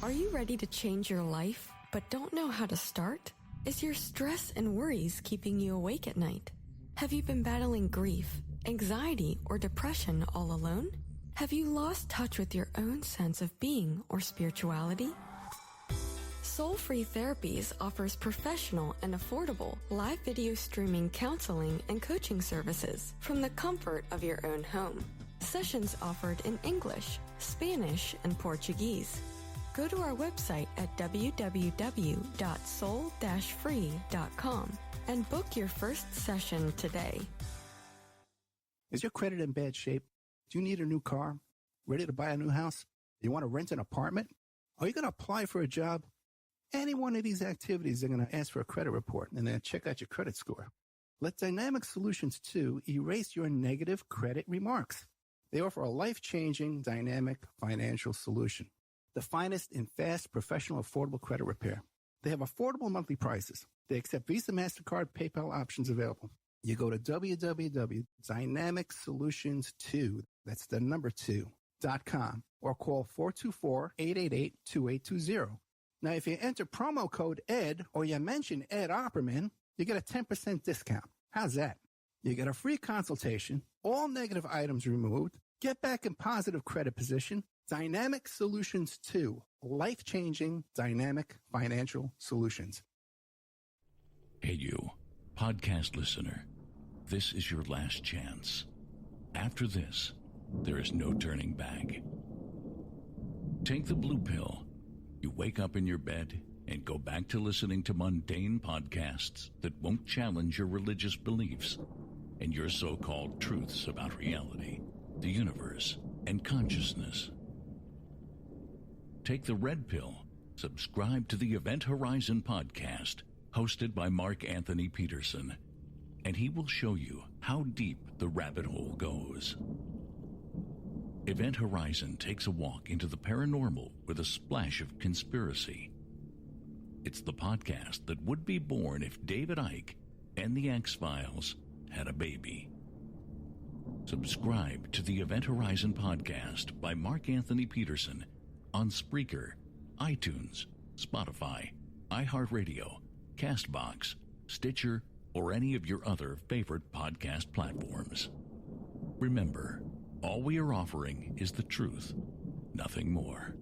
Are you ready to change your life, but don't know how to start? Is your stress and worries keeping you awake at night? Have you been battling grief, anxiety, or depression all alone? Have you lost touch with your own sense of being or spirituality? Soul Free Therapies offers professional and affordable live video streaming counseling and coaching services from the comfort of your own home. Sessions offered in English, Spanish, and Portuguese. Go to our website at www.soul-free.com and book your first session today. Is your credit in bad shape? Do you need a new car? Ready to buy a new house? You want to rent an apartment? Are you going to apply for a job? Any one of these activities, they're going to ask for a credit report and then check out your credit score. Let Dynamic Solutions 2 erase your negative credit remarks. They offer a life-changing, dynamic financial solution. The finest in fast, professional, affordable credit repair. They have affordable monthly prices. They accept Visa, MasterCard, PayPal options available. You go to www.dynamicsolutions2, that's the number 2.com, or call 424-888-2820. Now, if you enter promo code ED or you mention Ed Opperman, you get a 10% discount. How's that? You get a free consultation, all negative items removed, get back in positive credit position. Dynamic Solutions 2, life-changing dynamic financial solutions. Hey you, podcast listener, this is your last chance. After this, there is no turning back. Take the blue pill. You wake up in your bed and go back to listening to mundane podcasts that won't challenge your religious beliefs and your so-called truths about reality, the universe, and consciousness. Take the red pill. Subscribe to the Event Horizon podcast, hosted by Mark Anthony Peterson, and he will show you how deep the rabbit hole goes. Event Horizon takes a walk into the paranormal with a splash of conspiracy. It's the podcast that would be born if David Icke and the X-Files had a baby. Subscribe to the Event Horizon podcast by Mark Anthony Peterson on Spreaker, iTunes, Spotify, iHeartRadio, CastBox, Stitcher, or any of your other favorite podcast platforms. Remember, all we are offering is the truth, nothing more.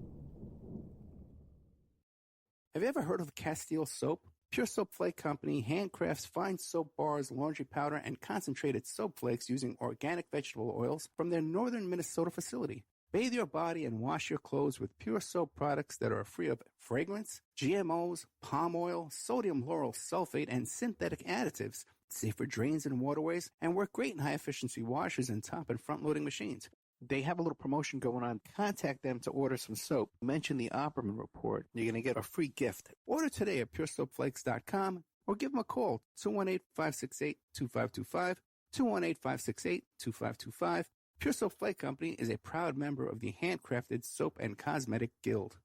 Have you ever heard of Castile Soap? Pure Soap Flake Company handcrafts fine soap bars, laundry powder, and concentrated soap flakes using organic vegetable oils from their northern Minnesota facility. Bathe your body and wash your clothes with Pure Soap products that are free of fragrance, GMOs, palm oil, sodium lauryl sulfate, and synthetic additives. Safe for drains and waterways, and work great in high-efficiency washers and top and front-loading machines. They have a little promotion going on. Contact them to order some soap. Mention the Opperman Report. You're going to get a free gift. Order today at puresoapflakes.com or give them a call, 218-568-2525, 218-568-2525. Pure Soap Flake Company is a proud member of the Handcrafted Soap and Cosmetic Guild.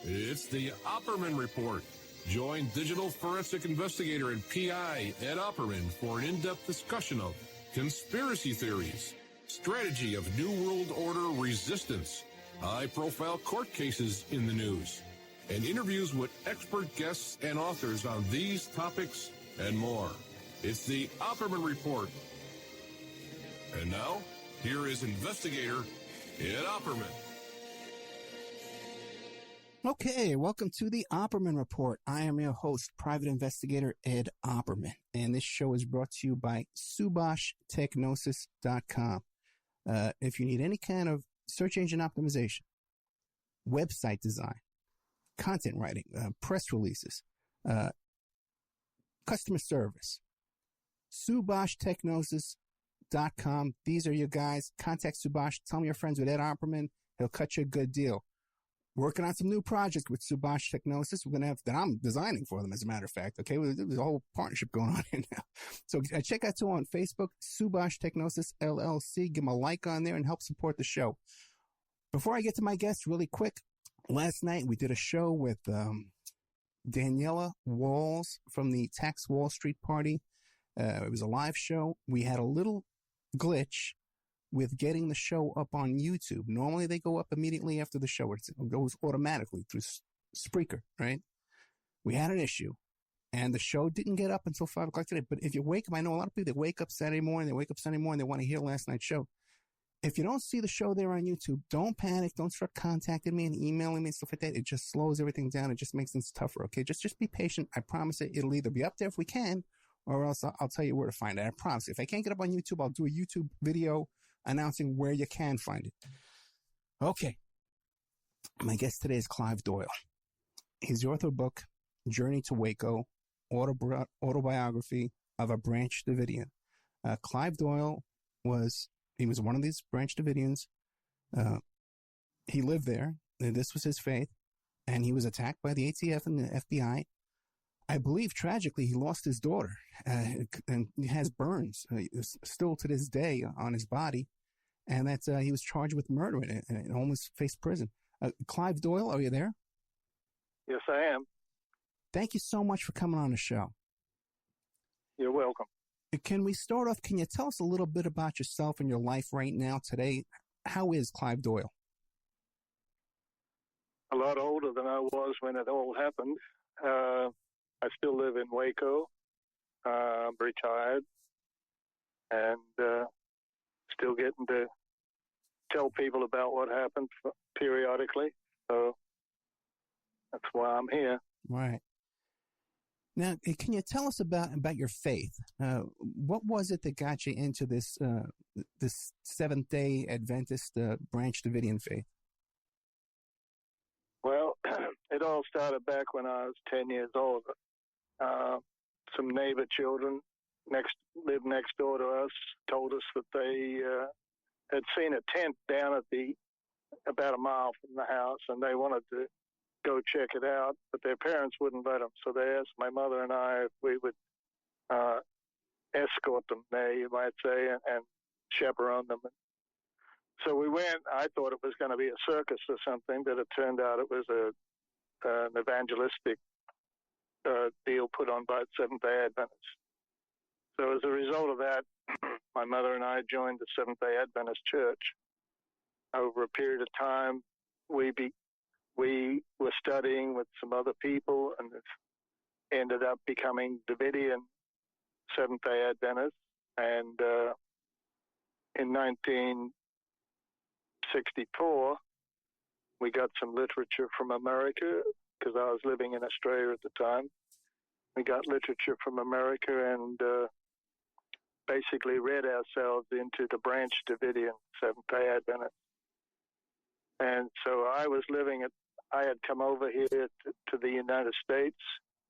It's the Opperman Report. Join digital forensic investigator and PI Ed Opperman for an in-depth discussion of conspiracy theories, strategy of New World Order resistance, high-profile court cases in the news, and interviews with expert guests and authors on these topics and more. It's the Opperman Report. And now, here is investigator Ed Opperman. Okay, welcome to the Opperman Report. I am your host, Private Investigator Ed Opperman, and this show is brought to you by SubashTechnosis.com. If you need any kind of search engine optimization, website design, content writing, press releases, customer service, SubashTechnosis.com. These are your guys. Contact Subash. Tell me you're friends with Ed Opperman. He'll cut you a good deal. Working on some new projects with Subash Technosis. We're going to have that I'm designing for them, as a matter of fact. Okay. There's a whole partnership going on here now. So check out too on Facebook, Subash Technosis LLC. Give them a like on there and help support the show. Before I get to my guests really quick, last night we did a show with, Daniela Walls from the Tax Wall Street Party. It was a live show. We had a little glitch with getting the show up on YouTube. Normally they go up immediately after the show. It goes automatically through Spreaker, right? We had an issue, and the show didn't get up until 5 o'clock today. But if you wake up, I know a lot of people that wake up Saturday morning, they want to hear last night's show. If you don't see the show there on YouTube, don't panic. Don't start contacting me and emailing me and stuff like that. It just slows everything down. It just makes things tougher, okay? Just be patient. I promise it'll either be up there if we can, or else I'll tell you where to find it. I promise. If I can't get up on YouTube, I'll do a YouTube video announcing where you can find it. Okay. My guest today is Clive Doyle. He's the author of the book, Journey to Waco, autobiography of a Branch Davidian. Clive Doyle was one of these Branch Davidians. He lived there. This was his faith. And he was attacked by the ATF and the FBI. I believe, tragically, he lost his daughter. And he has burns still to this day on his body. And that he was charged with murder and almost faced prison. Clive Doyle, are you there? Yes, I am. Thank you so much for coming on the show. You're welcome. Can we start off? Can you tell us a little bit about yourself and your life right now today? How is Clive Doyle? A lot older than I was when it all happened. I still live in Waco. I'm retired and still getting to tell people about what happened periodically. So that's why I'm here. Right. Now, can you tell us about your faith? What was it that got you into this Seventh-day Adventist Branch Davidian faith? Well, it all started back when I was 10 years old. Some neighbor children lived next door to us told us that they had seen a tent down at about a mile from the house, and they wanted to go check it out, but their parents wouldn't let them. So they asked my mother and I if we would escort them there, you might say, and chaperone them. So we went. I thought it was going to be a circus or something, but it turned out it was an evangelistic deal put on by the Seventh-day Adventists. So as a result of that, my mother and I joined the Seventh-day Adventist Church. Over a period of time, we were studying with some other people and ended up becoming Davidian Seventh-day Adventists. And in 1964, we got some literature from America because I was living in Australia at the time. We got literature from America and basically read ourselves into the Branch Davidian Seventh-day Adventists. And so I had come over here to the United States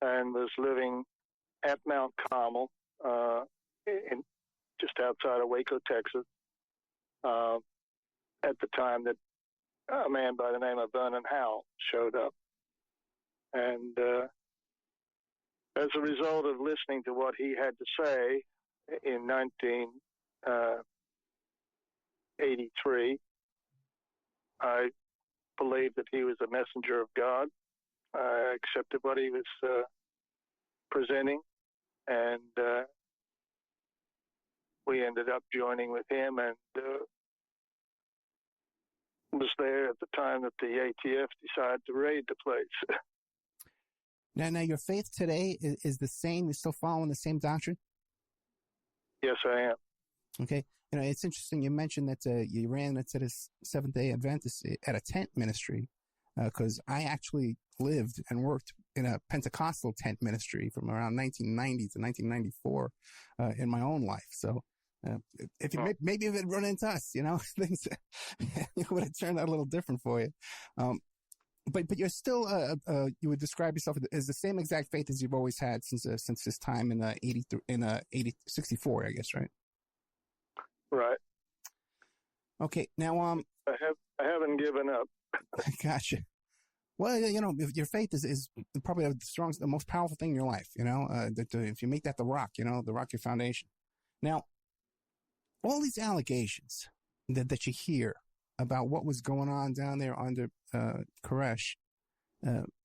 and was living at Mount Carmel, just outside of Waco, Texas, at the time that a man by the name of Vernon Howell showed up. And as a result of listening to what he had to say in 1983, I believed that he was a messenger of God. I accepted what he was presenting, and we ended up joining with him and was there at the time that the ATF decided to raid the place. Now, your faith today is the same? You're still following the same doctrine? Yes, I am. Okay. It's interesting. You mentioned that you ran into this Seventh-day Adventist at a tent ministry, because I actually lived and worked in a Pentecostal tent ministry from around 1990 to 1994 in my own life. So if you maybe if it run into us, things would have turned out a little different for you. But you're still you would describe yourself as the same exact faith as you've always had since this time in 64, I guess, right? Right. Okay. Now, I haven't given up. Gotcha. Well, your faith is probably the strongest, the most powerful thing in your life. If you make that the rock, your foundation. Now, all these allegations that you hear about what was going on down there under Koresh,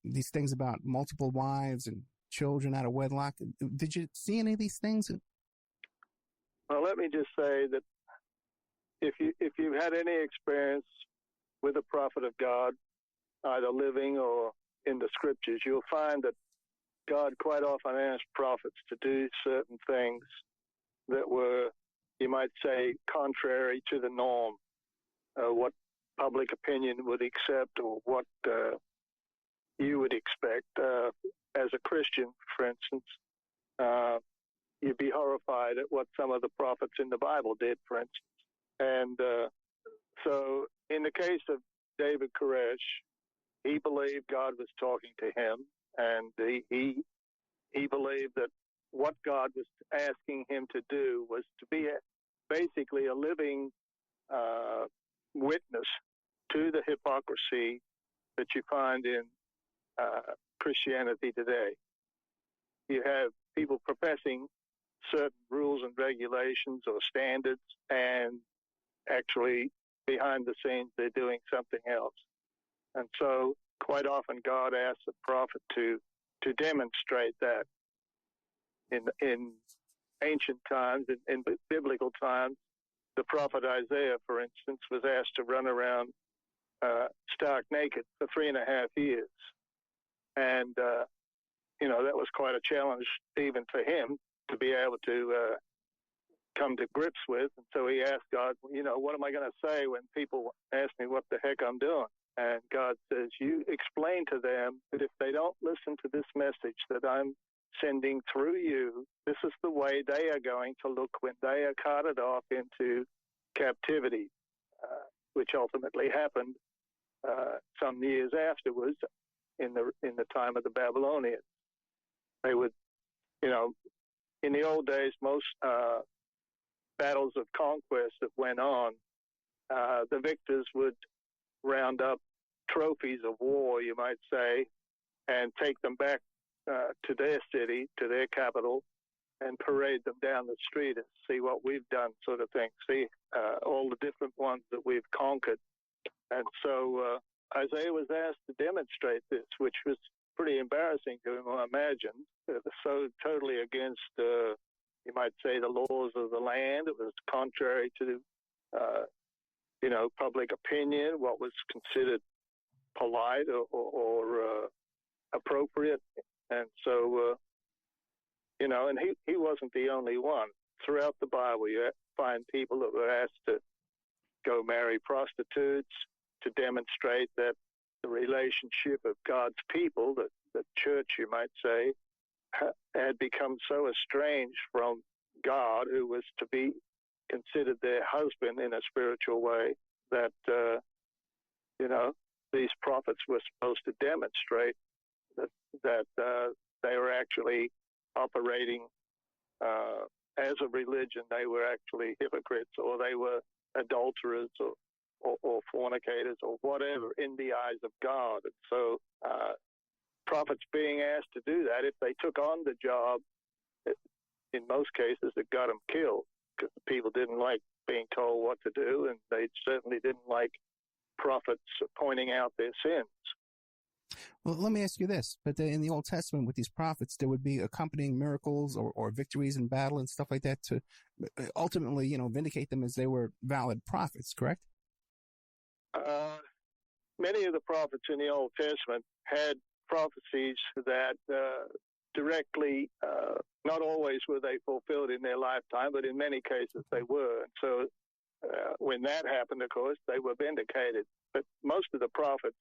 these things about multiple wives and children out of wedlock. Did you see any of these things? Well, let me just say that if you've had any experience with a prophet of God, either living or in the scriptures, you'll find that God quite often asked prophets to do certain things that were, you might say, contrary to the norm, what public opinion would accept or what you would expect. As a Christian, for instance, you'd be horrified at what some of the prophets in the Bible did, for instance. And so in the case of David Koresh, he believed God was talking to him, and he believed that what God was asking him to do was to be basically a living witness to the hypocrisy that you find in Christianity today. You have people professing certain rules and regulations or standards, and actually behind the scenes they're doing something else. And so quite often God asks the prophet to demonstrate that. In ancient times, in biblical times, the prophet Isaiah, for instance, was asked to run around stark naked for 3.5 years. And, that was quite a challenge even for him to be able to come to grips with. And so he asked God, what am I going to say when people ask me what the heck I'm doing? And God says, you explain to them that if they don't listen to this message that I'm sending through you, this is the way they are going to look when they are carted off into captivity, which ultimately happened some years afterwards in the time of the Babylonians. They would, in the old days, most battles of conquest that went on, the victors would round up trophies of war, you might say, and take them back to their city, to their capital, and parade them down the street and see what we've done, sort of thing. See all the different ones that we've conquered. And so Isaiah was asked to demonstrate this, which was pretty embarrassing to him, I imagine. It was so totally against, you might say, the laws of the land. It was contrary to, public opinion, what was considered polite or appropriate. And so, and he wasn't the only one. Throughout the Bible, you find people that were asked to go marry prostitutes to demonstrate that the relationship of God's people, the church, you might say, had become so estranged from God, who was to be considered their husband in a spiritual way, that, these prophets were supposed to demonstrate that they were actually operating as a religion. They were actually hypocrites, or they were adulterers, or fornicators, or whatever, in the eyes of God. And so prophets being asked to do that, if they took on the job, in most cases it got them killed, because the people didn't like being told what to do, and they certainly didn't like prophets pointing out their sins. Well, let me ask you this. But in the Old Testament, with these prophets, there would be accompanying miracles or victories in battle and stuff like that to ultimately, vindicate them as they were valid prophets, correct? Many of the prophets in the Old Testament had prophecies that directly, not always were they fulfilled in their lifetime, but in many cases they were. And so when that happened, of course, they were vindicated. But most of the prophets,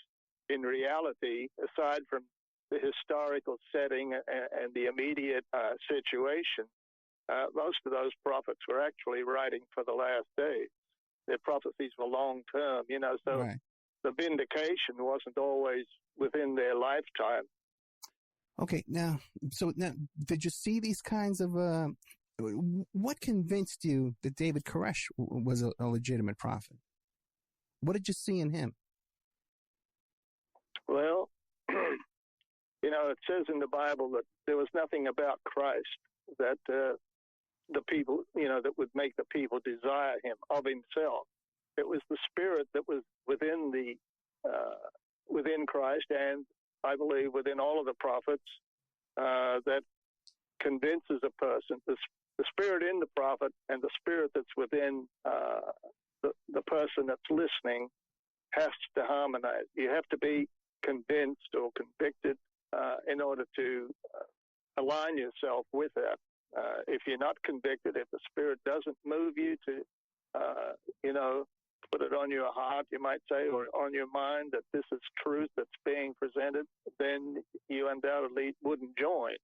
in reality, aside from the historical setting and the immediate situation, most of those prophets were actually writing for the last days. Their prophecies were long-term, so right. The vindication wasn't always within their lifetime. Okay, now, did you see these kinds of, what convinced you that David Koresh was a legitimate prophet? What did you see in him? Well, it says in the Bible that there was nothing about Christ that the people, that would make the people desire him of himself. It was the Spirit that was within within Christ, and I believe within all of the prophets, that convinces a person. The Spirit in the prophet and the Spirit that's within the person that's listening has to harmonize. You have to be convinced or convicted in order to align yourself with that. If you're not convicted, if the Spirit doesn't move you to, put it on your heart, you might say, or on your mind that this is truth that's being presented, then you undoubtedly wouldn't join.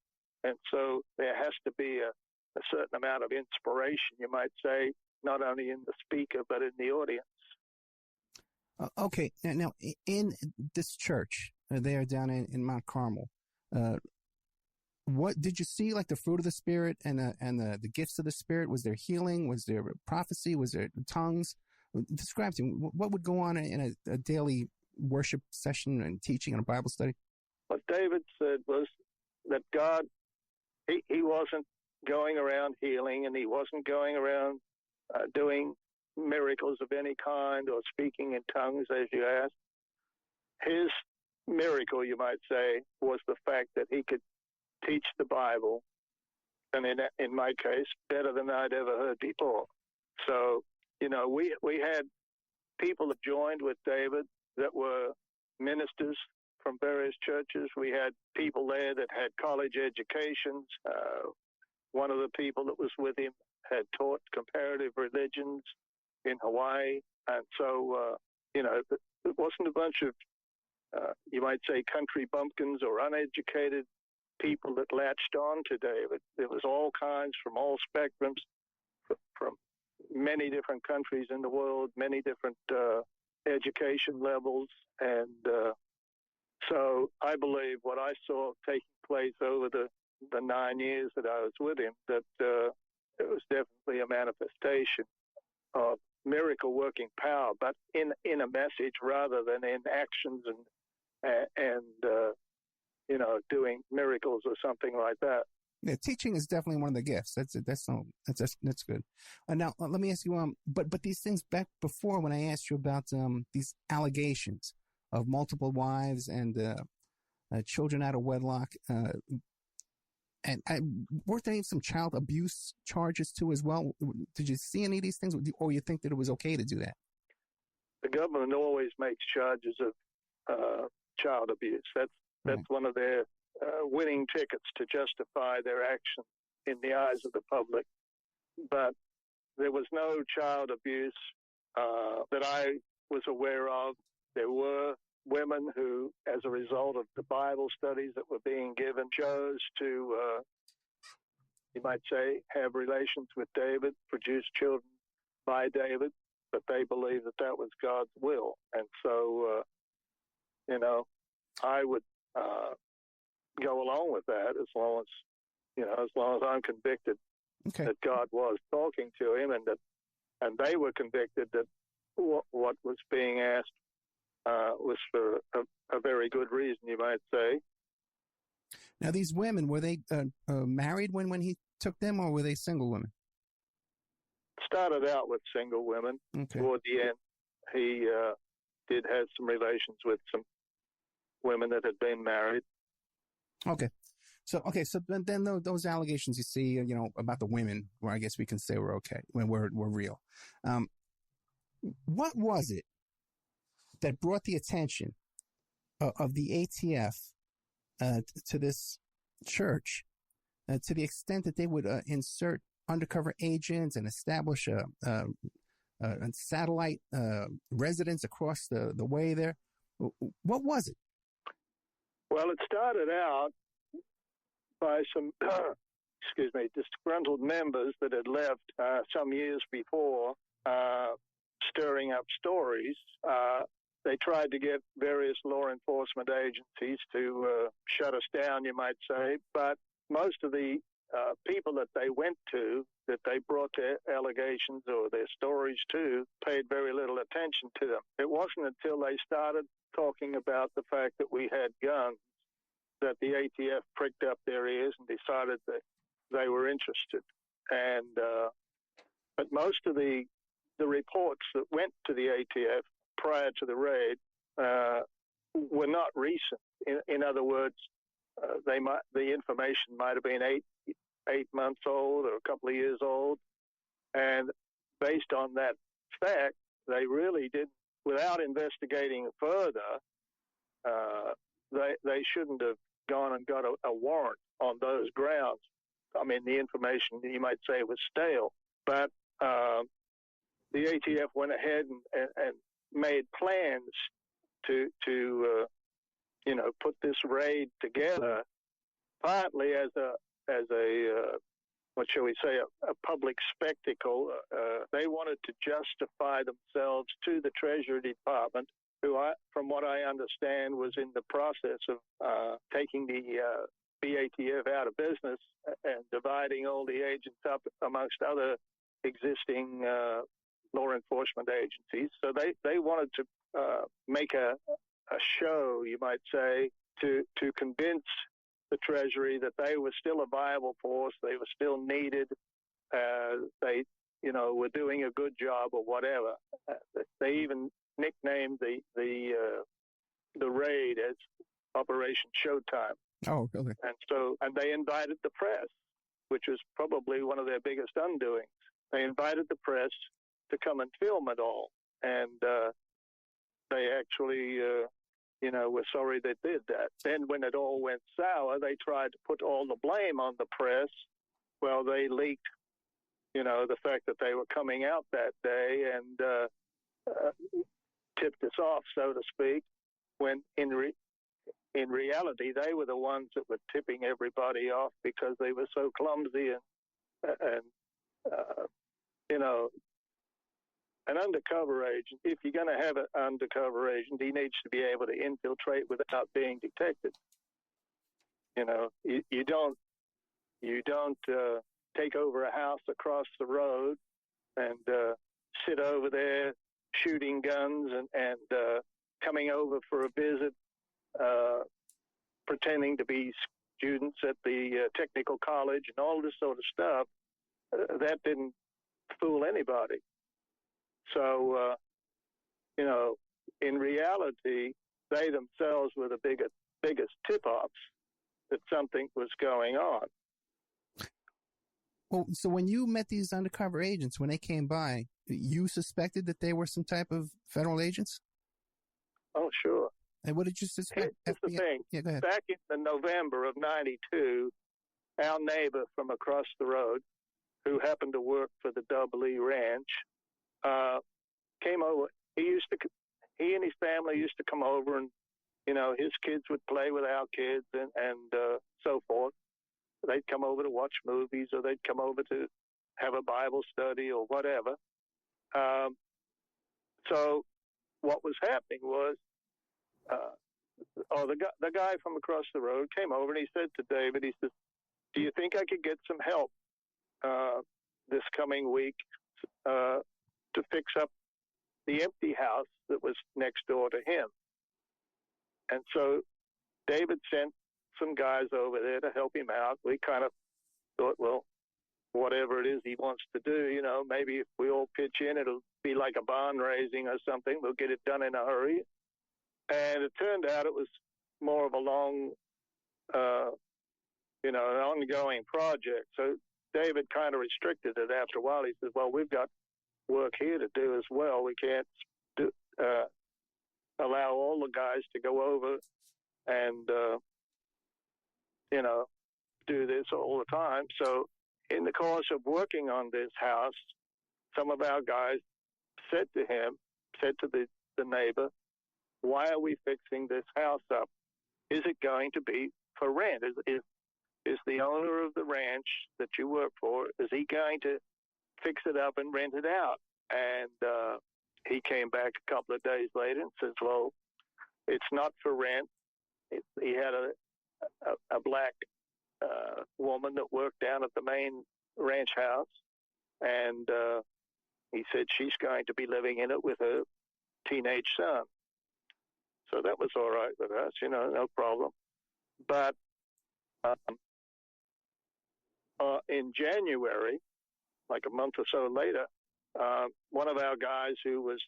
And so there has to be a certain amount of inspiration, you might say, not only in the speaker, but in the audience. Okay. Now, in this church there down in Mount Carmel, what did you see, like the fruit of the Spirit and the gifts of the Spirit? Was there healing? Was there prophecy? Was there tongues? Describe to me, what would go on in a daily worship session and teaching and a Bible study? What David said was that God, he wasn't going around healing, and he wasn't going around doing miracles of any kind or speaking in tongues, as you asked. His miracle, you might say, was the fact that he could teach the Bible, and in my case, better than I'd ever heard before. So, we had people that joined with David that were ministers from various churches. We had people there that had college educations. One of the people that was with him had taught comparative religions in Hawaii. And so, it wasn't a bunch of, you might say, country bumpkins or uneducated people that latched on to David. There was all kinds from all spectrums, from many different countries in the world, many different education levels. And so I believe what I saw taking place over the 9 years that I was with him, that it was definitely a manifestation of miracle working power, but in a message rather than in actions and doing miracles or something like that. Yeah, teaching is definitely one of the gifts. That's good. Now let me ask you, but these things back before, when I asked you about these allegations of multiple wives and children out of wedlock, and weren't there some child abuse charges too as well? Did you see any of these things, or you think that it was okay to do that? The government always makes charges of child abuse. That's one of their winning tickets to justify their action in the eyes of the public. But there was no child abuse that I was aware of. There were women who, as a result of the Bible studies that were being given, chose to, you might say, have relations with David, produce children by David, but they believed that was God's will. And so, I would go along with that as long as I'm convicted that God was talking to him, and they were convicted that what was being asked was for a very good reason, you might say. Now, these women, were they married when he took them, or were they single women? Started out with single women. Okay. Toward the end, he did have some relations with some women that had been married. Okay. So then those allegations you see, about the women, where I guess we can say were okay, when we're real. What was it that brought the attention of the ATF to this church, to the extent that they would insert undercover agents and establish a satellite residence across the way there? What was it? Well, it started out by some, disgruntled members that had left some years before, stirring up stories. They tried to get various law enforcement agencies to shut us down, you might say, but most of the people that they went to, that they brought their allegations or their stories to, paid very little attention to them. It wasn't until they started talking about the fact that we had guns that the ATF pricked up their ears and decided that they were interested. And but most of the reports that went to the ATF prior to the raid were not recent. In other words, the information might have been eight months old or a couple of years old, and based on that fact, they really did, without investigating further, they shouldn't have gone and got a warrant on those grounds. I mean, the information, you might say, was stale, but the ATF went ahead and made plans to put this raid together, partly as a what shall we say, a public spectacle. They wanted to justify themselves to the Treasury Department, who, from what I understand, was in the process of taking the BATF out of business and dividing all the agents up amongst other existing law enforcement agencies. So they wanted to make a show, you might say, to convince the Treasury that they were still a viable force, they were still needed, they were doing a good job or whatever. They even nicknamed the raid as Operation Showtime. Oh, really? And they invited the press, which was probably one of their biggest undoings. They invited the press to come and film it all, and they actually, were sorry they did that. Then when it all went sour, they tried to put all the blame on the press. Well, they leaked, the fact that they were coming out that day and tipped us off, so to speak, when in reality, they were the ones that were tipping everybody off because they were so clumsy and an undercover agent, if you're going to have an undercover agent, he needs to be able to infiltrate without being detected. You don't take over a house across the road and sit over there shooting guns and coming over for a visit, pretending to be students at the technical college and all this sort of stuff. That didn't fool anybody. So, in reality, they themselves were the biggest tip-offs that something was going on. Well, so when you met these undercover agents, when they came by, you suspected that they were some type of federal agents? Oh, sure. And what did you suspect? Here's the thing. Yeah, go ahead. Back in the November of '92, our neighbor from across the road, who happened to work for the Double E Ranch, came over. He and his family used to come over, and his kids would play with our kids and so forth. They'd come over to watch movies, or they'd come over to have a Bible study or whatever. So what was happening was, the guy from across the road came over and he said to David, he says, "Do you think I could get some help this coming week to fix up the empty house that was next door to him?" And so David sent some guys over there to help him out. We kind of thought, well, whatever it is he wants to do, maybe if we all pitch in, it'll be like a barn raising or something. We'll get it done in a hurry. And it turned out it was more of a long, an ongoing project. So David kind of restricted it after a while. He said, well, we've got work here to do as well. We can't allow all the guys to go over and, do this all the time. So in the course of working on this house, some of our guys said to the neighbor, "Why are we fixing this house up? Is it going to be for rent? Is the owner of the ranch that you work for, is he going to fix it up and rent it out?" And he came back a couple of days later and says, "Well, it's not for rent." He had a black woman that worked down at the main ranch house, and he said she's going to be living in it with her teenage son. So that was all right with us, no problem. But in January, like a month or so later, one of our guys who was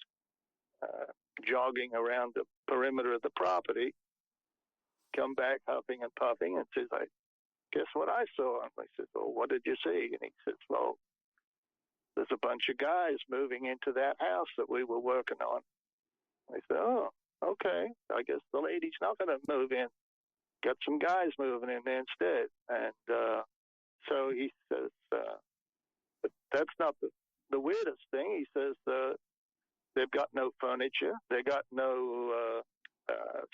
jogging around the perimeter of the property come back huffing and puffing and says, "Guess what I saw?" And I said, "Well, what did you see?" And he says, "Well, there's a bunch of guys moving into that house that we were working on. I said, oh, okay. I guess the lady's not going to move in. Got some guys moving in there instead. And so he says, but that's not the weirdest thing. He says they've got no furniture. They got no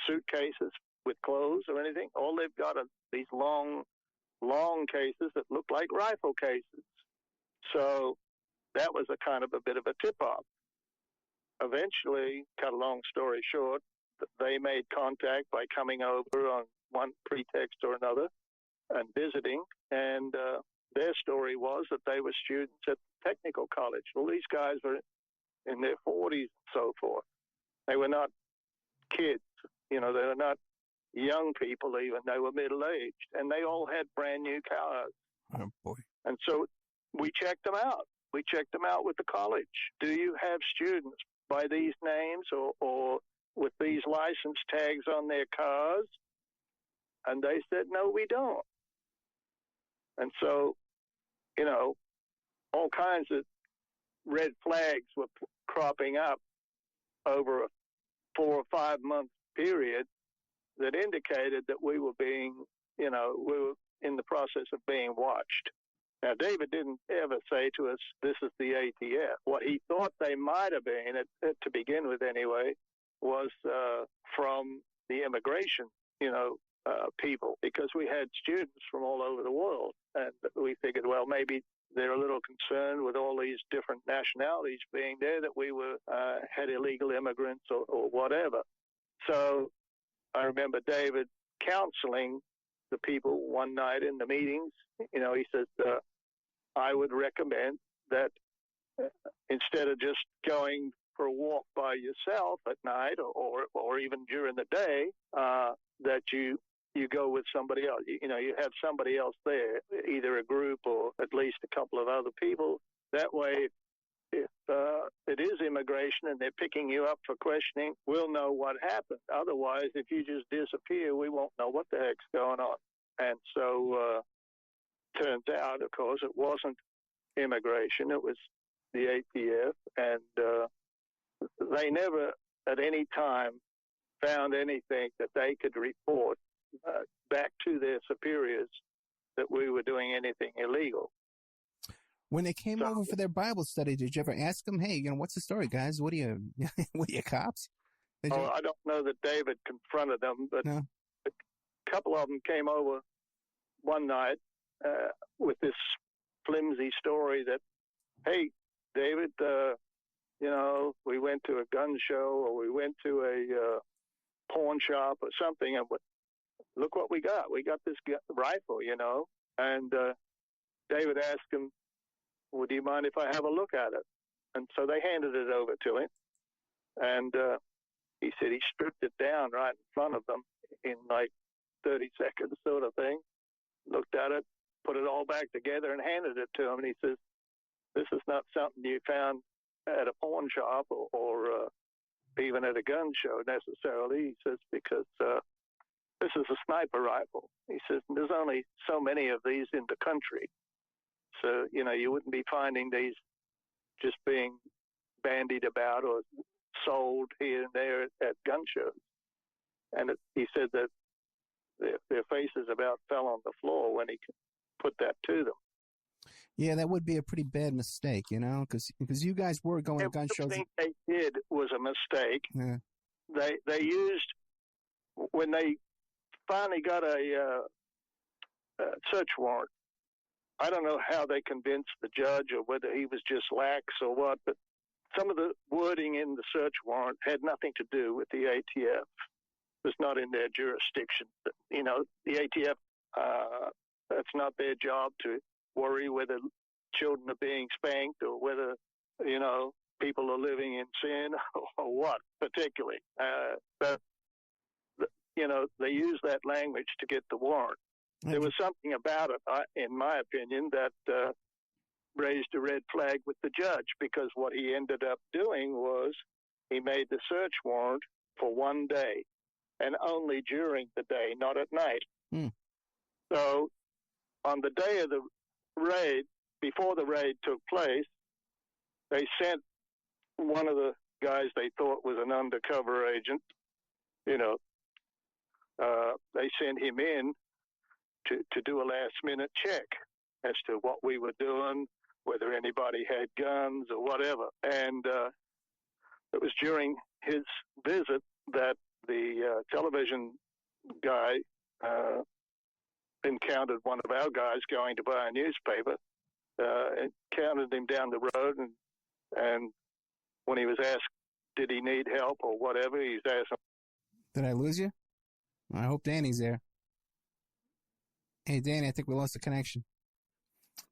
suitcases with clothes or anything. All they've got are these long cases that look like rifle cases. So that was a kind of a bit of a tip-off. Eventually, cut a long story short, they made contact by coming over on one pretext or another and visiting, and their story was that they were students at the technical college. Well, these guys were in their 40s and so forth. They were not kids, they were not young people even. They were middle-aged, and they all had brand-new cars. Oh, boy. And so we checked them out. We checked them out with the college. Do you have students by these names or with these license tags on their cars? And they said, no, we don't. And so, all kinds of red flags were cropping up over a 4 or 5 month period that indicated that we were being, we were in the process of being watched. Now, David didn't ever say to us, this is the ATF. What he thought they might have been, to begin with anyway, was from the immigration, people, because we had students from all over the world. And we figured, well, maybe they're a little concerned with all these different nationalities being there, that we were had illegal immigrants or whatever. So I remember David counseling the people one night in the meetings. He says, I would recommend that instead of just going for a walk by yourself at night or even during the day, that you go with somebody else. You have somebody else there, either a group or at least a couple of other people. That way, if it is immigration and they're picking you up for questioning, we'll know what happened. Otherwise, if you just disappear, we won't know what the heck's going on. And so turns out, of course, it wasn't immigration. It was the ATF. And they never at any time found anything that they could report back to their superiors that we were doing anything illegal. When they came over for their Bible study, did you ever ask them, hey, what's the story, guys? What are you, cops? I don't know that David confronted them, but no. A couple of them came over one night with this flimsy story that, hey, David, we went to a gun show or we went to a pawn shop or something, and look what we got. We got this rifle, and David asked him, well, do you mind if I have a look at it? And so they handed it over to him, and he said he stripped it down right in front of them in like 30 seconds sort of thing, looked at it, put it all back together and handed it to him. And he says, this is not something you found at a pawn shop or even at a gun show necessarily. He says, because this is a sniper rifle. He says, there's only so many of these in the country. So, you wouldn't be finding these just being bandied about or sold here and there at gun shows. And he said that their faces about fell on the floor when he put that to them. Yeah, that would be a pretty bad mistake, because you guys were going to gun shows. Everything they did was a mistake. Yeah. They used, when they finally got a search warrant, I don't know how they convinced the judge or whether he was just lax or what, but some of the wording in the search warrant had nothing to do with the ATF. It was not in their jurisdiction. The ATF, that's not their job to worry whether children are being spanked or whether, people are living in sin or what, particularly. But, they use that language to get the warrant. There was something about it, in my opinion, that raised a red flag with the judge, because what he ended up doing was he made the search warrant for one day and only during the day, not at night. So on the day of the raid, before the raid took place, they sent one of the guys they thought was an undercover agent. They sent him in to do a last-minute check as to what we were doing, whether anybody had guns or whatever. And it was during his visit that the television guy encountered one of our guys going to buy a newspaper, encountered him down the road, and when he was asked, did he need help or whatever, he was asked. Did I lose you? I hope Danny's there. Hey, Danny, I think we lost the connection.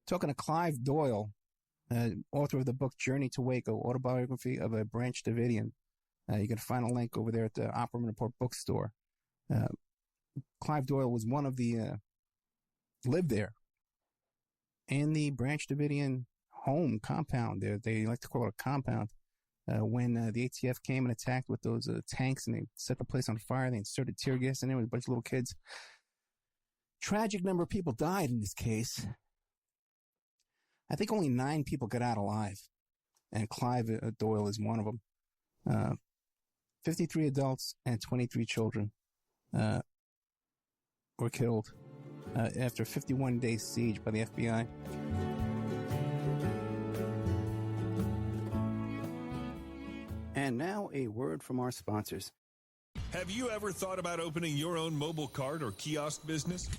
Talking to Clive Doyle, author of the book Journey to Waco, Autobiography of a Branch Davidian. You can find a link over there at the Opperman Report bookstore. Clive Doyle was one of the, lived there in the Branch Davidian home compound there. They like to call it a compound. When the ATF came and attacked with those tanks and they set the place on fire, they inserted tear gas in there with a bunch of little kids. Tragic number of people died in this case. I think only 9 people got out alive, and Clive Doyle is one of them. 53 adults and 23 children were killed after a 51-day siege by the FBI. And now a word from our sponsors. Have you ever thought about opening your own mobile cart or kiosk business?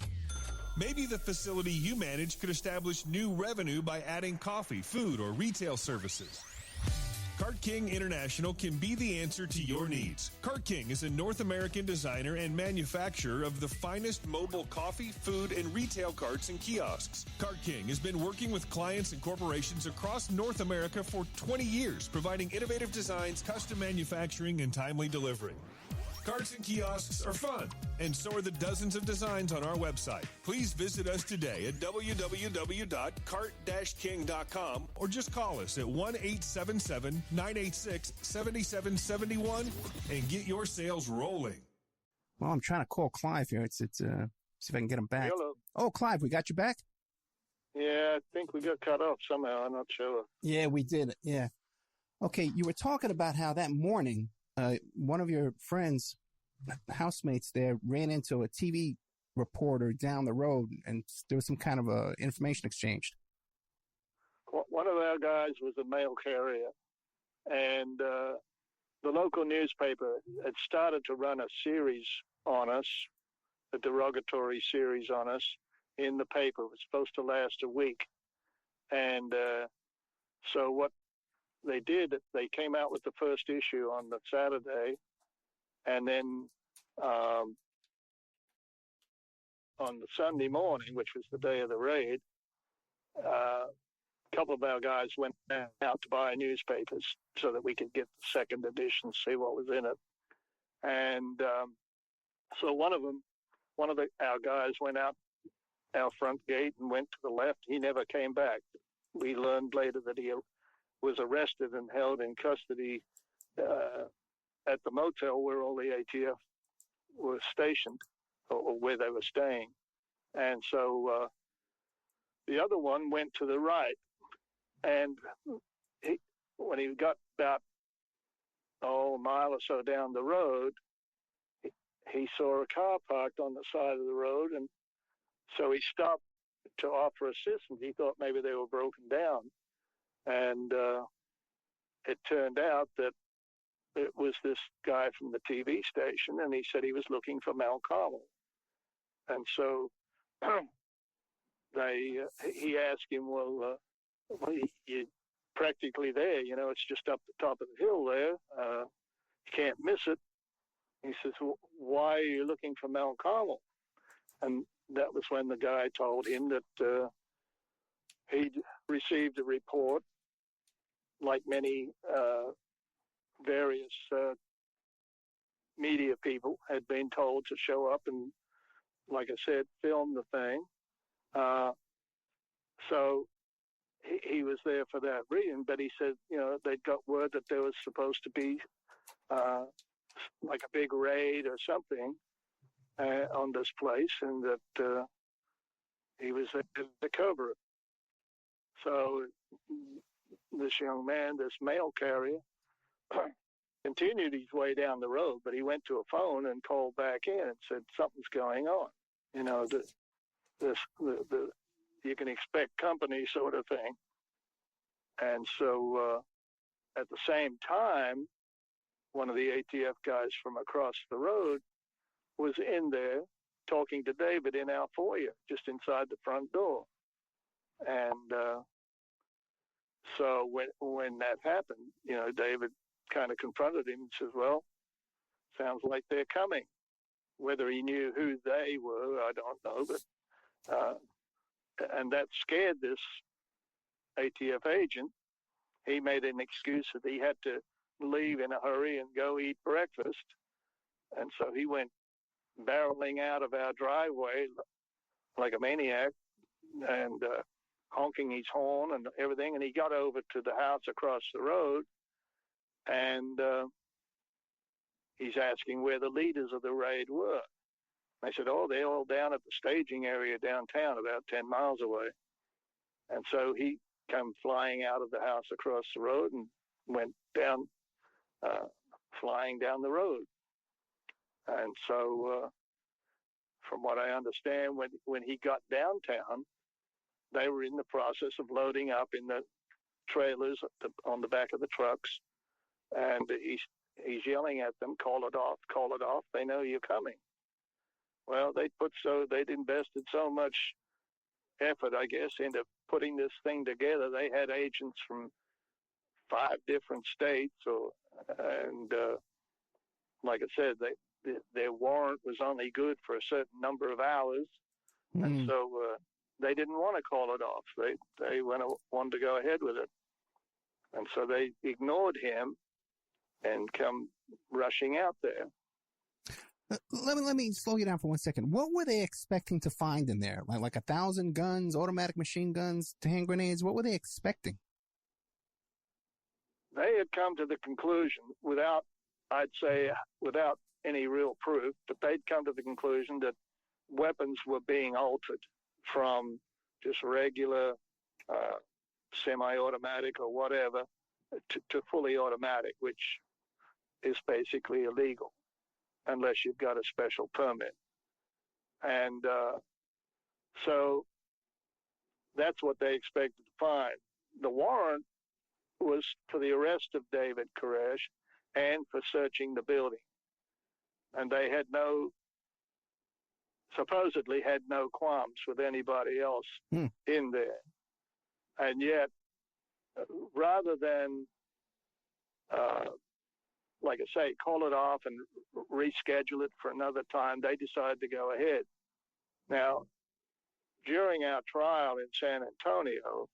Maybe the facility you manage could establish new revenue by adding coffee, food, or retail services. Cart King International can be the answer to your needs. Cart King is a North American designer and manufacturer of the finest mobile coffee, food, and retail carts and kiosks. Cart King has been working with clients and corporations across North America for 20 years, providing innovative designs, custom manufacturing, and timely delivery. Carts and kiosks are fun, and so are the dozens of designs on our website. Please visit us today at www.cart-king.com or just call us at 1-877-986-7771 and get your sales rolling. Well, I'm trying to call Clive here. See if I can get him back. Hello. Oh, Clive, we got you back? Yeah, I think we got cut off somehow. I'm not sure. Yeah, we did. Yeah. Okay, you were talking about how that morning, one of your friends, housemates there, ran into a TV reporter down the road, and there was some kind of information exchanged. One of our guys was a mail carrier, and the local newspaper had started to run a series on us, a derogatory series on us in the paper. It was supposed to last a week. And so what they did, they came out with the first issue on the Saturday, and then on the Sunday morning, which was the day of the raid, a couple of our guys went out to buy newspapers so that we could get the second edition, see what was in it. And so one of our guys went out our front gate and went to the left. He never came back. We learned later that he was arrested and held in custody at the motel where all the ATF were stationed, or where they were staying. And so the other one went to the right, and when he got about a mile or so down the road, he saw a car parked on the side of the road, and so he stopped to offer assistance. He thought maybe they were broken down. And it turned out that it was this guy from the TV station, and he said he was looking for Mount Carmel. And so he asked him, well, you're practically there. You know, it's just up the top of the hill there. You can't miss it. He says, well, why are you looking for Mount Carmel? And that was when the guy told him that he'd received a report, like many various media people had been told to show up and, like I said, film the thing. So he was there for that reason, but he said, you know, they'd got word that there was supposed to be like a big raid or something on this place, and that he was there to cover it. So this young man, this mail carrier, continued his way down the road, but he went to a phone and called back in and said something's going on. You know, the you can expect company sort of thing. And so at the same time, one of the ATF guys from across the road was in there talking to David in our foyer, just inside the front door. And so when that happened, you know, David kind of confronted him and says, well, sounds like they're coming. Whether he knew who they were, I don't know, but and that scared this ATF agent. He made an excuse that he had to leave in a hurry and go eat breakfast. And so he went barreling out of our driveway like a maniac and honking his horn and everything. And he got over to the house across the road, and he's asking where the leaders of the raid were. I said, oh, they're all down at the staging area downtown, about 10 miles away. And so he came flying out of the house across the road and went down, flying down the road. And so from what I understand, when he got downtown, they were in the process of loading up in the trailers on the back of the trucks. And he's yelling at them, call it off. They know you're coming. Well, they'd invested so much effort, I guess, into putting this thing together. They had agents from 5 different states, and like I said, their warrant was only good for a certain number of hours, and so they didn't want to call it off. They wanted to go ahead with it, and so they ignored him and come rushing out there. Let me slow you down for 1 second. What were they expecting to find in there? Like 1,000 guns, automatic machine guns, hand grenades? What were they expecting? They had come to the conclusion, without any real proof, but they'd come to the conclusion that weapons were being altered from just regular semi-automatic or whatever to fully automatic, which is basically illegal unless you've got a special permit. And so that's what they expected to find. The warrant was for the arrest of David Koresh and for searching the building. And they supposedly had no qualms with anybody else in there. And yet, rather than like I say, call it off and reschedule it for another time, they decided to go ahead. Now, during our trial in San Antonio,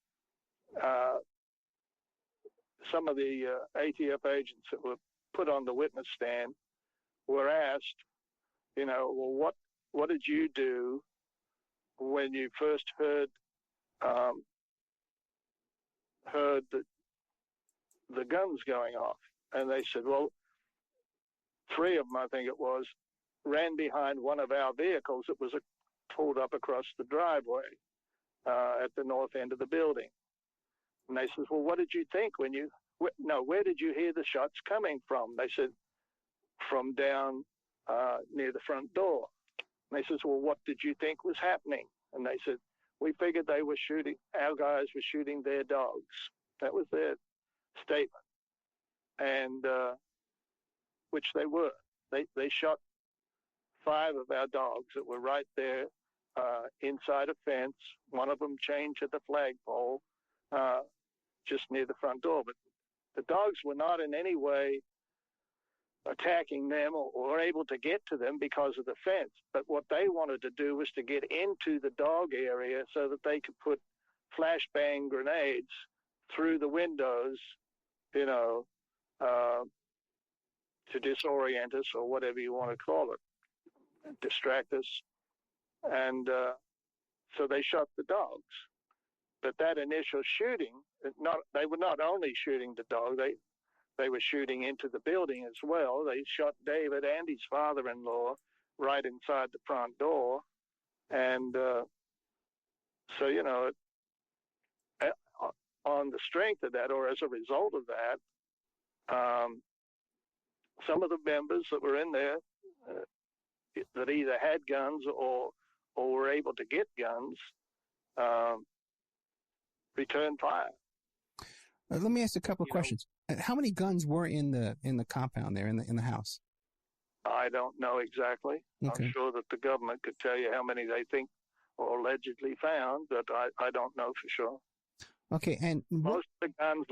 some of the ATF agents that were put on the witness stand were asked, you know, well, what did you do when you first heard the guns going off? And they said, well, 3 of them, I think it was, ran behind one of our vehicles that was pulled up across the driveway at the north end of the building. And they said, well, what did you think where did you hear the shots coming from? They said, from down near the front door. And they said, well, what did you think was happening? And they said, we figured our guys were shooting their dogs. That was their statement. And which they were. They shot 5 of our dogs that were right there inside a fence. One of them chained to the flagpole just near the front door. But the dogs were not in any way attacking them or able to get to them because of the fence. But what they wanted to do was to get into the dog area so that they could put flashbang grenades through the windows, you know, to disorient us or whatever you want to call it, distract us. And so they shot the dogs. But that initial shooting, they were not only shooting the dog, they were shooting into the building as well. They shot David and his father-in-law right inside the front door. And so, you know, on the strength of that, or as a result of that, some of the members that were in there that either had guns or were able to get guns returned fire. Let me ask a couple of questions. How many guns were in the compound there, in the house? I don't know exactly. Okay. I'm sure that the government could tell you how many they think or allegedly found, but I don't know for sure. Okay, and most of the guns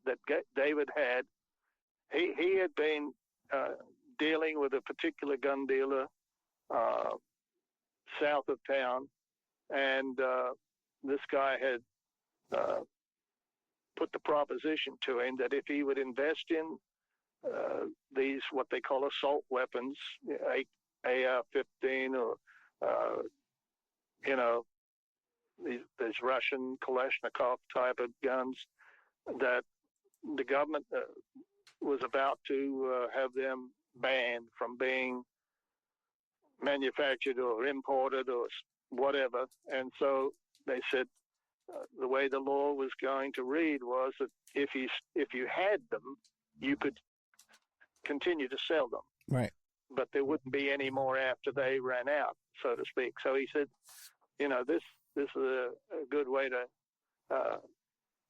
that David had. He had been dealing with a particular gun dealer south of town, and this guy had put the proposition to him that if he would invest in these, what they call assault weapons, AR-15 or, these Russian Kalashnikov type of guns, that the government was about to have them banned from being manufactured or imported or whatever. And so they said the way the law was going to read was that if you had them, you could continue to sell them. Right. But there wouldn't be any more after they ran out, so to speak. So he said, this is a good way to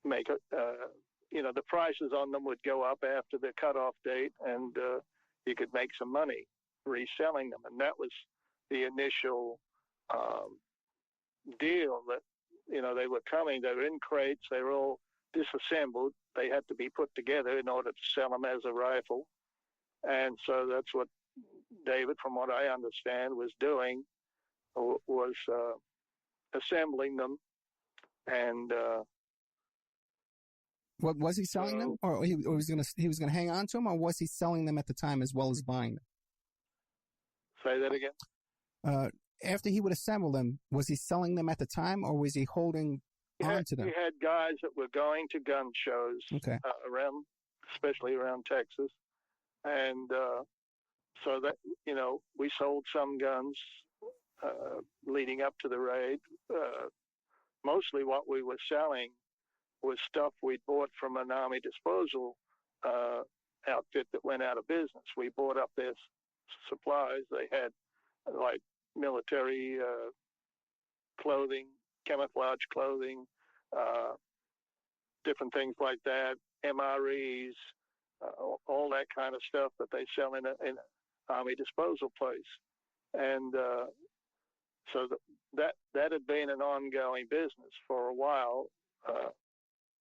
make it. The prices on them would go up after the cutoff date, and you could make some money reselling them. And that was the initial deal that, they were coming. They were in crates. They were all disassembled. They had to be put together in order to sell them as a rifle. And so that's what David, from what I understand, was doing, was assembling them. And what was he selling them, or he was gonna hang on to them, or was he selling them at the time as well as buying them? Say that again. After he would assemble them, was he selling them at the time, or was he holding on to them? We had guys that were going to gun shows around, especially around Texas, and so that we sold some guns leading up to the raid. Mostly, what we were selling was stuff we'd bought from an Army disposal outfit that went out of business. We bought up their supplies. They had like military clothing, camouflage clothing, different things like that, MREs, all that kind of stuff that they sell in an Army disposal place. And so that had been an ongoing business for a while,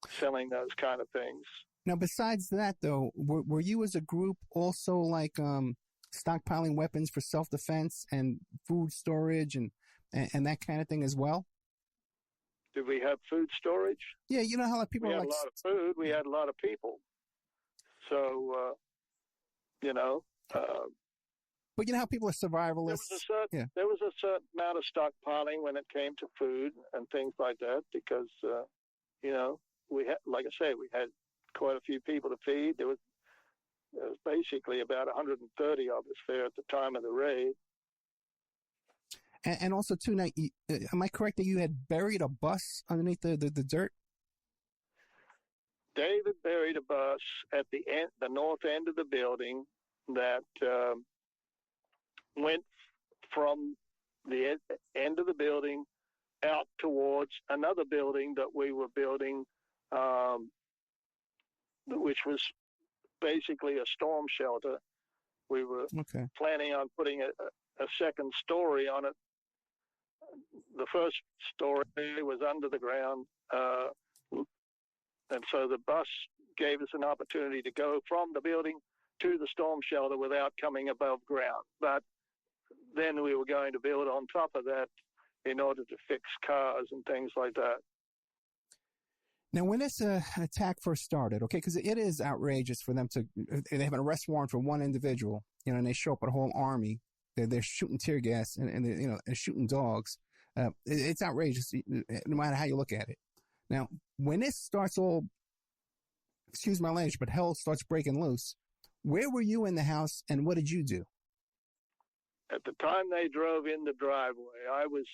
selling those kind of things. Now, besides that, though, were you as a group also like stockpiling weapons for self-defense and food storage and that kind of thing as well? Did we have food storage? Yeah, you know how people we had a lot of food. We had a lot of people. So, but you know how people are survivalists? There was a certain amount of stockpiling when it came to food and things like that because, we had, like I say, we had quite a few people to feed. There was basically about 130 of us there at the time of the raid. And also, too, now, am I correct that you had buried a bus underneath the dirt? David buried a bus at the north end of the building that went from the end of the building out towards another building that we were building, which was basically a storm shelter. We were planning on putting a second story on it. The first story was under the ground, and so the bus gave us an opportunity to go from the building to the storm shelter without coming above ground. But then we were going to build on top of that in order to fix cars and things like that. Now, when this attack first started, because it is outrageous for them they have an arrest warrant for one individual, and they show up with a whole army. They're shooting tear gas and they're shooting dogs. It's outrageous, no matter how you look at it. Now, when this starts excuse my language, but hell starts breaking loose, where were you in the house and what did you do? At the time they drove in the driveway, I was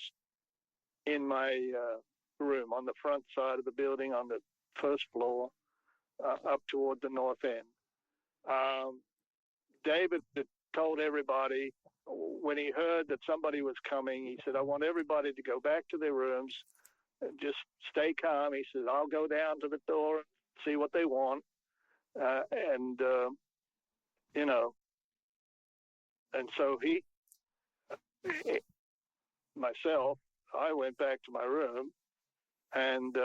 in my room on the front side of the building on the first floor up toward the north end. David had told everybody when he heard that somebody was coming, he said, I want everybody to go back to their rooms and just stay calm. He said, I'll go down to the door and see what they want. And so myself, I went back to my room, and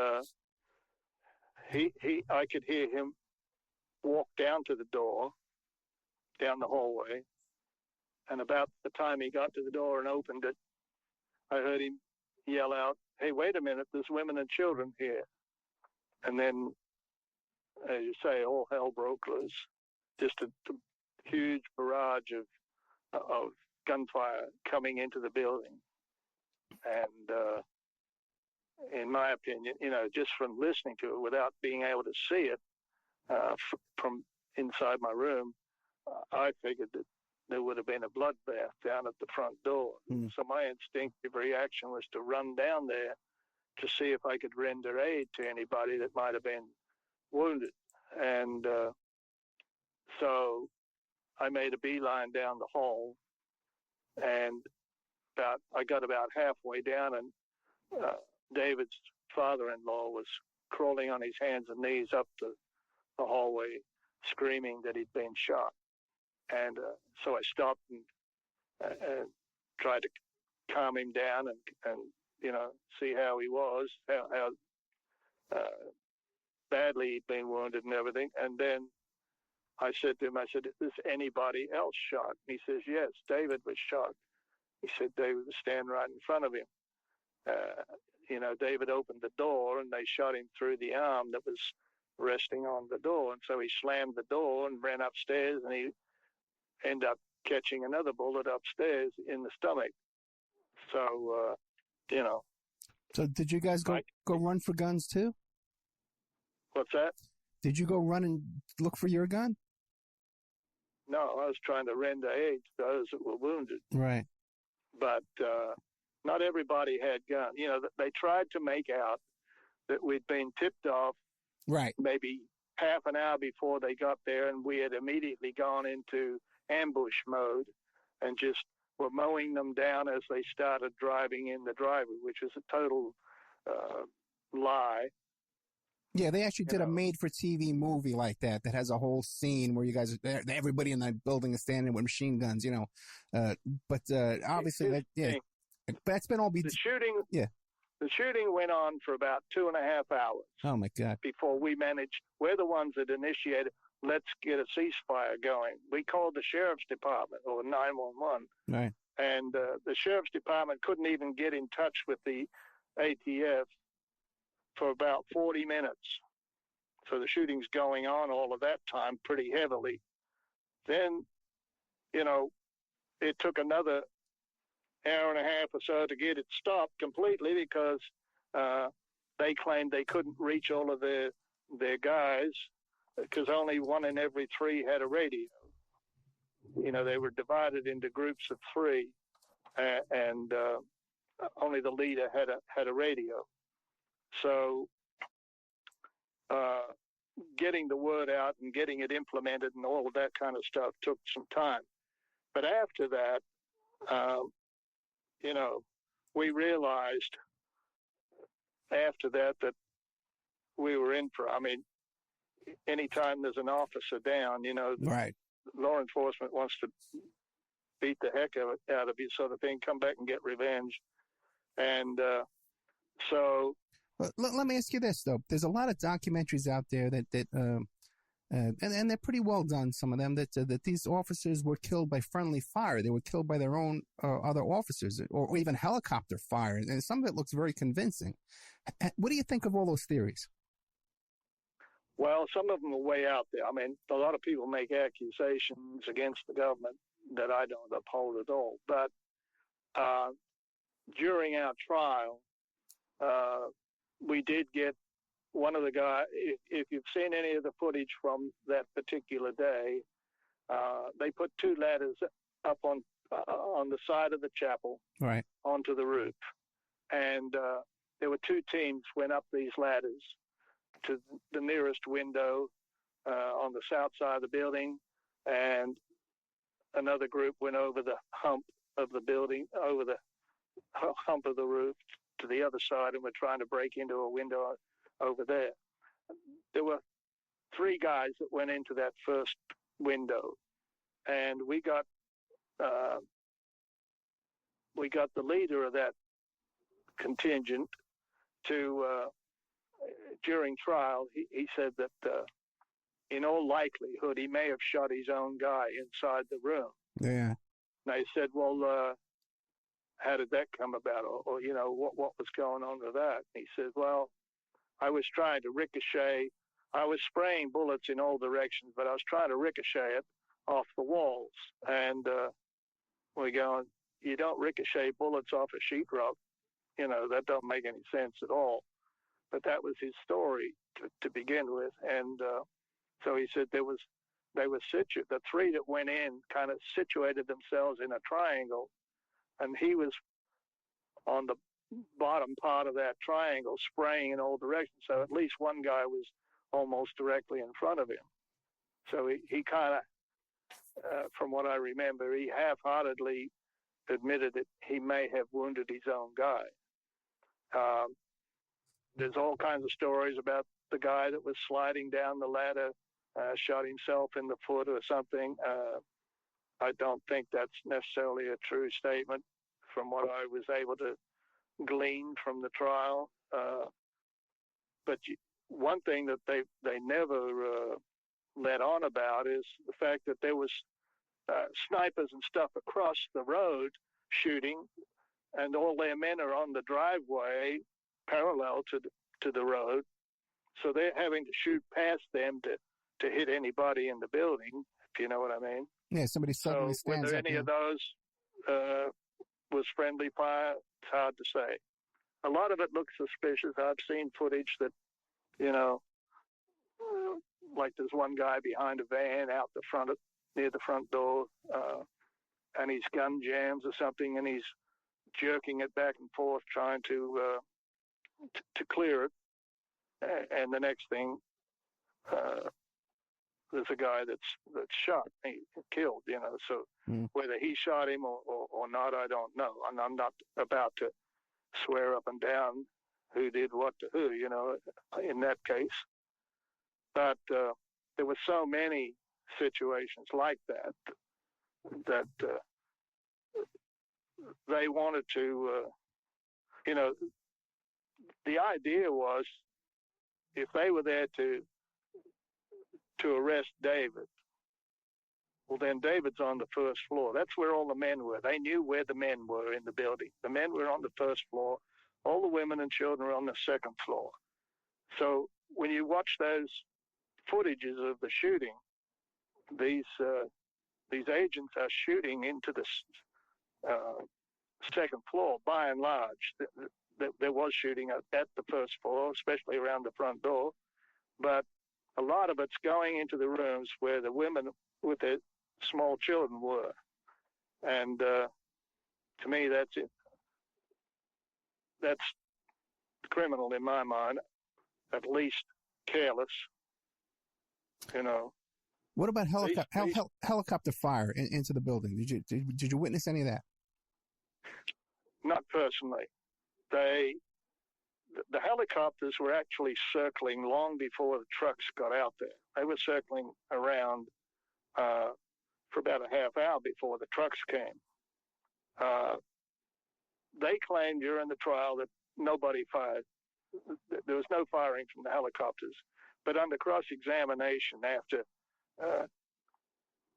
I could hear him walk down to the door, down the hallway, and about the time he got to the door and opened it, I heard him yell out, hey, wait a minute, there's women and children here. And then, as you say, all hell broke loose. Just a huge barrage of gunfire coming into the building. And in my opinion, just from listening to it without being able to see it from inside my room, I figured that there would have been a bloodbath down at the front door. So my instinctive reaction was to run down there to see if I could render aid to anybody that might have been wounded. And so I made a beeline down the hall, and I got about halfway down, and David's father-in-law was crawling on his hands and knees up the hallway, screaming that he'd been shot. And so I stopped and tried to calm him down and see how he was, how badly he'd been wounded and everything. And then I said to him, is anybody else shot? And he says, yes, David was shot. He said David was standing right in front of him. David opened the door, and they shot him through the arm that was resting on the door. And so he slammed the door and ran upstairs, and he ended up catching another bullet upstairs in the stomach. So, So did you guys go run for guns too? What's that? Did you go run and look for your gun? No, I was trying to render aid to those that were wounded. Right. But not everybody had guns. They tried to make out that we'd been tipped off right maybe half an hour before they got there, and we had immediately gone into ambush mode and just were mowing them down as they started driving in the driveway, which is a total lie. Yeah, they actually did a made-for-TV movie like that has a whole scene where you guys, everybody in that building is standing with machine guns, But obviously, but that's been all the shooting. Yeah, the shooting went on for about 2.5 hours. Oh my God! Before we managed, we're the ones that initiated. Let's get a ceasefire going. We called the sheriff's department or 911. Right. And the sheriff's department couldn't even get in touch with the ATF for about 40 minutes. So the shooting's going on all of that time pretty heavily. Then, it took another hour and a half or so to get it stopped completely because they claimed they couldn't reach all of their guys because only 1 in every 3 had a radio. They were divided into groups of 3, and only the leader had a radio. So getting the word out and getting it implemented and all of that kind of stuff took some time. But after that, we realized after that we were in for, anytime there's an officer down, right. Law enforcement wants to beat the heck out of you sort of thing, come back and get revenge. And so... Let me ask you this, though. There's a lot of documentaries out there and they're pretty well done, some of them, that these officers were killed by friendly fire. They were killed by their own other officers or even helicopter fire. And some of it looks very convincing. What do you think of all those theories? Well, some of them are way out there. A lot of people make accusations against the government that I don't uphold at all. But during our trial, we did get one of the guys, if you've seen any of the footage from that particular day, they put 2 ladders up on the side of the chapel, right, onto the roof. And there were 2 teams went up these ladders. to the nearest window on the south side of the building, and another group went over the hump of the building, over the hump of the roof to the other side, and were trying to break into a window over there. There were 3 guys that went into that first window, and we got the leader of that contingent to, during trial, he said that in all likelihood he may have shot his own guy inside the room. Yeah. And I said, well, how did that come about? Or what was going on with that? And he said, well, I was trying to ricochet. I was spraying bullets in all directions, but I was trying to ricochet it off the walls. And we're going, you don't ricochet bullets off a sheetrock. That don't make any sense at all. But that was his story to begin with. And so he said the 3 that went in kind of situated themselves in a triangle, and he was on the bottom part of that triangle spraying in all directions. So at least one guy was almost directly in front of him. So he kind of, from what I remember, he half-heartedly admitted that he may have wounded his own guy. There's all kinds of stories about the guy that was sliding down the ladder, shot himself in the foot or something. I don't think that's necessarily a true statement from what I was able to glean from the trial. But one thing that they never let on about is the fact that there was snipers and stuff across the road shooting, and all their men are on the driveway parallel to the road. So they're having to shoot past them to hit anybody in the building, if you know what I mean. Yeah, somebody suddenly stands whether up. any of those was friendly fire, it's hard to say. A lot of it looks suspicious. I've seen footage that, like there's one guy behind a van out the front near the front door, and his gun jams or something, and he's jerking it back and forth trying to clear it. And the next thing, there's a guy that's shot, killed, so whether he shot him or not, I don't know. And I'm not about to swear up and down who did what to who, in that case. But there were so many situations like that they wanted to, the idea was if they were there to arrest David, well, then David's on the first floor. That's where all the men were. They knew where the men were in the building. The men were on the first floor. All the women and children were on the second floor. So when you watch those footages of the shooting, these agents are shooting into the second floor. By and large, there was shooting at the first floor, especially around the front door, but a lot of it's going into the rooms where the women with their small children were. And to me, that's it. That's criminal in my mind, at least careless, What about helicopter fire into the building? Did you witness any of that? Not personally. The helicopters were actually circling long before the trucks got out there. They were circling around for about a half hour before the trucks came. They claimed during the trial that nobody fired. There was no firing from the helicopters. But under cross-examination, after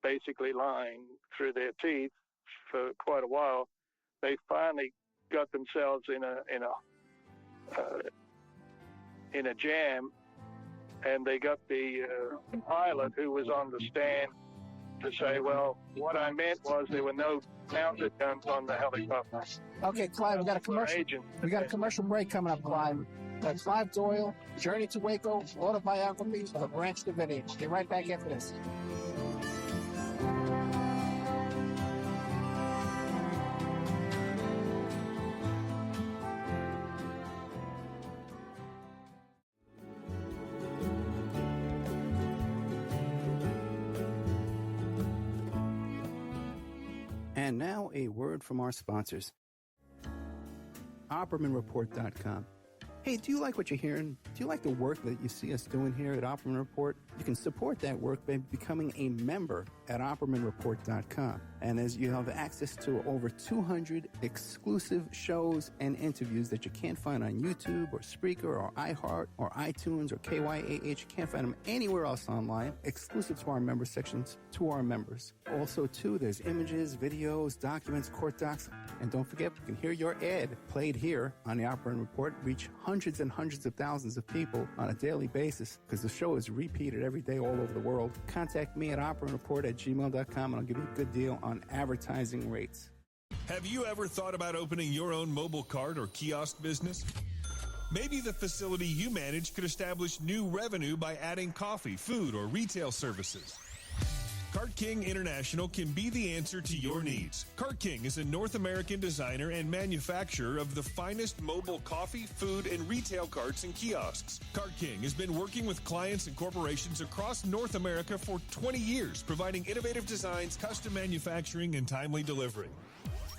basically lying through their teeth for quite a while, they finally got themselves in a jam, and they got the pilot who was on the stand to say, well, what I meant was there were no mounted guns on the helicopter. Okay, Clive, we got a commercial break coming up, Clive. Clive Doyle, Journey to Waco, autobiography of Branch Davidian. Get right back after this. And now a word from our sponsors. OppermanReport.com. Hey, do you like what you're hearing? Do you like the work that you see us doing here at Opperman Report? You can support that work by becoming a member at OppermanReport.com. And as you have access to over 200 exclusive shows and interviews that you can't find on YouTube or Spreaker or iHeart or iTunes or KYAH. You can't find them anywhere else online, exclusive to our member sections, to our members. Also, too, there's images, videos, documents, court docs. And don't forget, you can hear your ad played here on the Opperman Report, reach hundreds and hundreds of thousands of people on a daily basis because the show is repeated every day all over the world. Contact me at oppermanreport@gmail.com and I'll give you a good deal on advertising rates. Have you ever thought about opening your own mobile cart or kiosk business? Maybe the facility you manage could establish new revenue by adding coffee, food, or retail services. Cart King International can be the answer to your needs. Cart King is a North American designer and manufacturer of the finest mobile coffee, food, and retail carts and kiosks. Cart King has been working with clients and corporations across North America for 20 years, providing innovative designs, custom manufacturing, and timely delivery.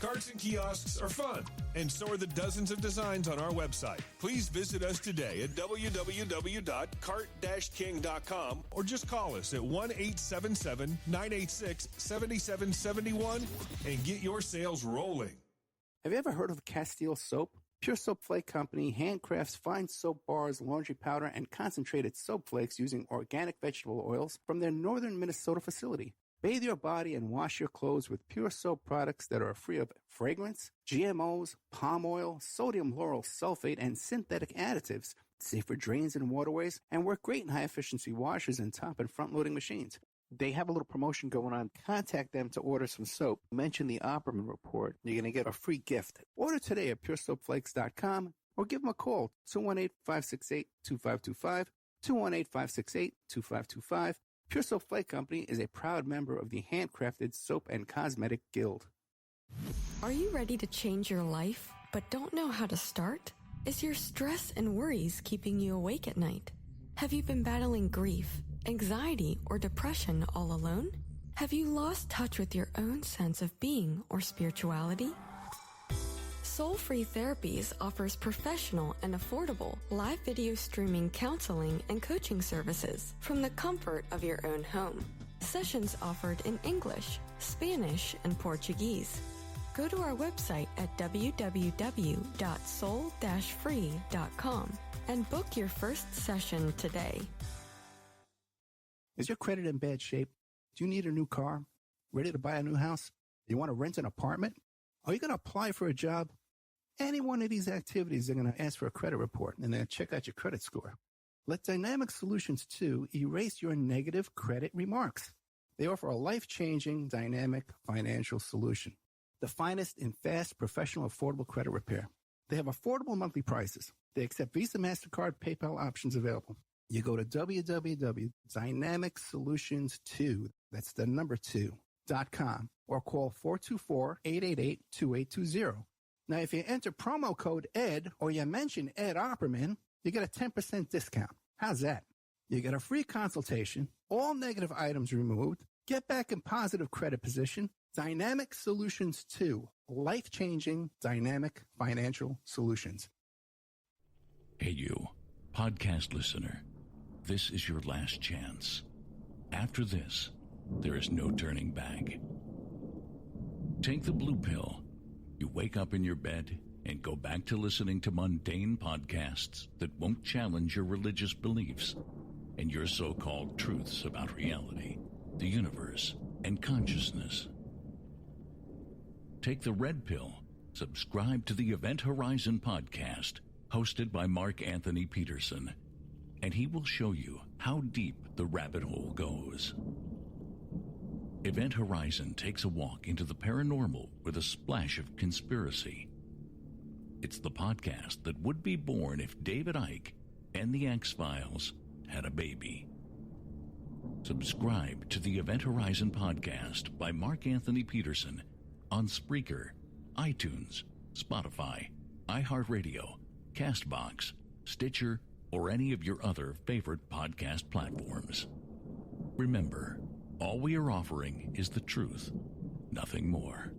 Carts and kiosks are fun, and so are the dozens of designs on our website. Please visit us today at www.cart-king.com or just call us at 1-877-986-7771 and get your sales rolling. Have you ever heard of Castile Soap? Pure Soap Flake Company handcrafts fine soap bars, laundry powder, and concentrated soap flakes using organic vegetable oils from their northern Minnesota facility. Bathe your body and wash your clothes with pure soap products that are free of fragrance, GMOs, palm oil, sodium lauryl sulfate, and synthetic additives, safe for drains and waterways, and work great in high-efficiency washers and top and front-loading machines. They have a little promotion going on. Contact them to order some soap. Mention the Opperman Report. You're going to get a free gift. Order today at puresoapflakes.com or give them a call, 218-568-2525, 218-568-2525. Pure Soap Flake Company is a proud member of the Handcrafted Soap and Cosmetic Guild. Are you ready to change your life, but don't know how to start? Is your stress and worries keeping you awake at night? Have you been battling grief, anxiety, or depression all alone? Have you lost touch with your own sense of being or spirituality? Soul Free Therapies offers professional and affordable live video streaming counseling and coaching services from the comfort of your own home. Sessions offered in English, Spanish, and Portuguese. Go to our website at www.soul-free.com and book your first session today. Is your credit in bad shape? Do you need a new car? Ready to buy a new house? You want to rent an apartment? Are you going to apply for a job? Any one of these activities, they're going to ask for a credit report and then check out your credit score. Let Dynamic Solutions 2 erase your negative credit remarks. They offer a life-changing, dynamic financial solution. The finest in fast, professional, affordable credit repair. They have affordable monthly prices. They accept Visa, MasterCard, PayPal options available. You go to www.dynamicsolutions2, that's the number 2.com, or call 424-888-2820. Now, if you enter promo code ED or you mention Ed Opperman, you get a 10% discount. How's that? You get a free consultation, all negative items removed, get back in positive credit position. Dynamic Solutions 2, life-changing dynamic financial solutions. Hey, you, podcast listener, this is your last chance. After this, there is no turning back. Take the blue pill. You wake up in your bed and go back to listening to mundane podcasts that won't challenge your religious beliefs and your so-called truths about reality, the universe, and consciousness. Take the red pill. Subscribe to the Event Horizon podcast, hosted by Mark Anthony Peterson, and he will show you how deep the rabbit hole goes. Event Horizon takes a walk into the paranormal with a splash of conspiracy. It's the podcast that would be born if David Icke and the X-Files had a baby. Subscribe to the Event Horizon podcast by Mark Anthony Peterson on Spreaker, iTunes, Spotify, iHeartRadio, CastBox, Stitcher, or any of your other favorite podcast platforms. Remember, all we are offering is the truth, nothing more.